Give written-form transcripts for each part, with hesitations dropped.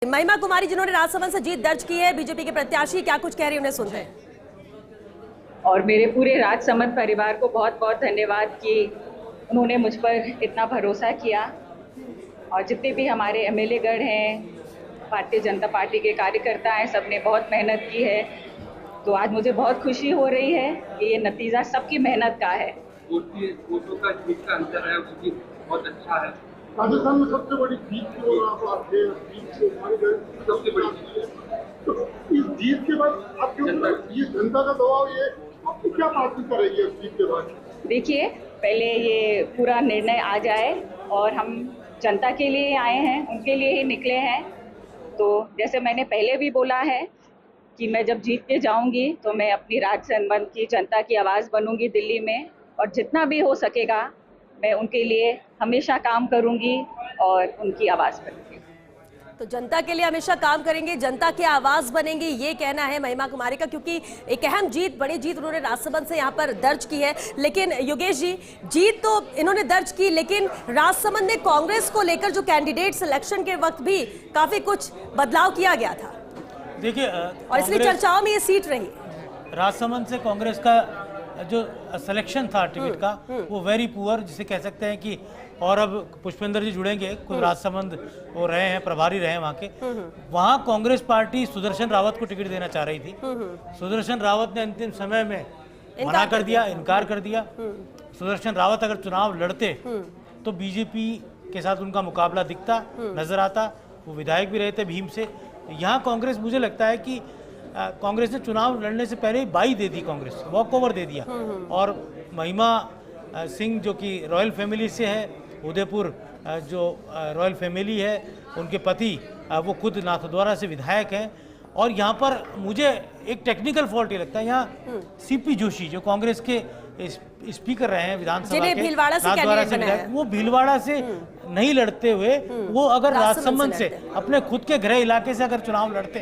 महिमा कुमारी जिन्होंने राजसमंद से जीत दर्ज की है, बीजेपी के प्रत्याशी, क्या कुछ कह रही है उन्हें सुनते हैं। और मेरे पूरे राजसमंद परिवार को बहुत बहुत धन्यवाद कि उन्होंने मुझ पर इतना भरोसा किया। और जितने भी हमारे एमएलए गण हैं, भारतीय जनता पार्टी के कार्यकर्ता हैं, सबने बहुत मेहनत की है। तो आज मुझे बहुत खुशी हो रही है कि ये नतीजा सबकी मेहनत का है। वोटों का जीत का अंतर है, उसकी बहुत अच्छा है। राजस्थान में सबसे बड़ी जीत की ओर आप आते हैं, जीत से हमारी सबसे बड़ी जीत है। तो इस जीत के बाद आपके ऊपर ये जनता का दबाव, ये आपको क्या पार्टी करेगी इस जीत के बाद? देखिए, पहले ये पूरा निर्णय आ जाए और हम जनता के लिए आए हैं, उनके लिए ही निकले हैं। तो जैसे मैंने पहले भी बोला है कि मैं जब जीत के जाऊंगी तो मैं अपनी राजसमंद की जनता की आवाज़ बनूंगी दिल्ली में, और जितना भी हो सकेगा मैं उनके लिए हमेशा काम करूंगी और उनकी आवाज़ बनूंगी। तो जनता के लिए हमेशा काम करेंगे, जनता की आवाज बनेंगे, ये कहना है महिमा कुमारी का, क्योंकि एक अहम जीत, बड़ी जीत उन्होंने राजसमंद से यहाँ पर दर्ज की है। लेकिन योगेश जी, जीत तो इन्होंने दर्ज की, लेकिन राजसमंद में कांग्रेस को लेकर जो कैंडिडेट सिलेक्शन के वक्त भी काफी कुछ बदलाव किया गया था। देखिए, और इसलिए चर्चाओं में ये सीट रही। राजसमंद से कांग्रेस का जो सिलेक्शन था टिकट का, वो वेरी पुअर, जिसे कह सकते हैं कि, और अब पुष्पेंद्र जी जुड़ेंगे, खुद राजसमंद वो रहे हैं, प्रभारी रहे हैं वहाँ के। वहाँ कांग्रेस पार्टी सुदर्शन रावत को टिकट देना चाह रही थी। सुदर्शन रावत ने अंतिम समय में मना कर दिया, इनकार कर दिया। सुदर्शन रावत अगर चुनाव लड़ते तो बीजेपी के साथ उनका मुकाबला दिखता, नजर आता। वो विधायक भी रहे थे भीम से। यहाँ कांग्रेस, मुझे लगता है कि कांग्रेस ने चुनाव लड़ने से पहले ही बाई दे दी, कांग्रेस वॉक ओवर दे दिया। और महिमा सिंह जो कि रॉयल फैमिली से है, उदयपुर जो रॉयल फैमिली है, उनके पति वो खुद नाथद्वारा से विधायक हैं। और यहाँ पर मुझे एक टेक्निकल फॉल्ट ये लगता है, यहाँ सीपी जोशी जो कांग्रेस के स्पीकर रहे हैं विधानसभा के, नाथद्वारा से विधायक, वो भीलवाड़ा से नहीं लड़ते हुए वो अगर राजसमंद से अपने खुद के गृह इलाके से अगर चुनाव लड़ते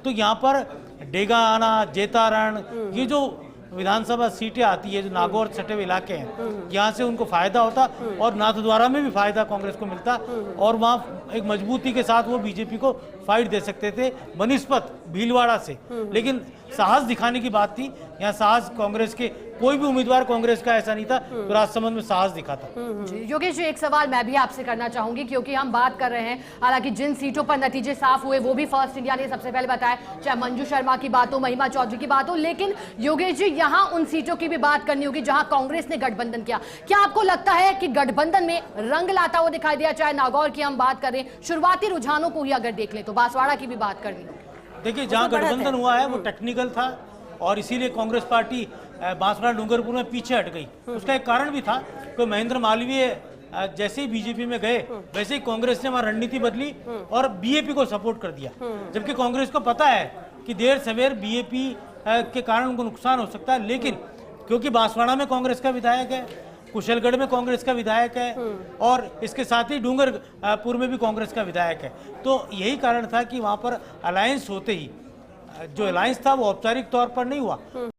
तो यहाँ पर डेगाना, जेतारण, ये जो विधानसभा सीटें आती है, जो नागौर सटे हुए इलाके हैं, यहाँ से उनको फायदा होता और नाथद्वारा में भी फायदा कांग्रेस को मिलता, और वहाँ एक मजबूती के साथ वो बीजेपी को फाइट दे सकते थे बनिस्पत भीलवाड़ा से। लेकिन साहस दिखाने की बात थी, यहाँ साहस कांग्रेस के कोई भी उम्मीदवार कांग्रेस का ऐसा नहीं था, तो राजसमंद में साहस दिखा था। योगेश जी, एक सवाल मैं भी आपसे करना चाहूंगी, क्योंकि हम बात कर रहे हैं, हालांकि जिन सीटों पर नतीजे साफ हुए वो भी फर्स्ट इंडिया ने सबसे पहले बताया, चाहे मंजू शर्मा की बात हो, महिमा चौधरी की बात हो। लेकिन योगेश जी, यहाँ उन सीटों की भी बात करनी होगी जहां कांग्रेस ने गठबंधन किया। क्या आपको लगता है कि गठबंधन में रंग लाता हुआ दिखाई दिया? चाहे नागौर की हम बात करें, शुरुआती रुझानों को ही अगर देख लें तो बांसवाड़ा की भी बात करनी होगी। देखिए, जहां गठबंधन हुआ है वो टेक्निकल था, और इसीलिए कांग्रेस पार्टी बांसवाड़ा डूंगरपुर में पीछे हट गई। उसका एक कारण भी था कि महेंद्र मालवीय जैसे ही बीजेपी में गए, वैसे ही कांग्रेस ने वहां रणनीति बदली और बीएपी को सपोर्ट कर दिया। जबकि कांग्रेस को पता है कि देर सवेर बीएपी के कारण उनको नुकसान हो सकता है, लेकिन क्योंकि बांसवाड़ा में कांग्रेस का विधायक है, कुशलगढ़ में कांग्रेस का विधायक है, और इसके साथ ही डूंगरपुर में भी कांग्रेस का विधायक है, तो यही कारण था कि वहां पर अलायंस होते ही, जो अलायंस था वो औपचारिक तौर पर नहीं हुआ,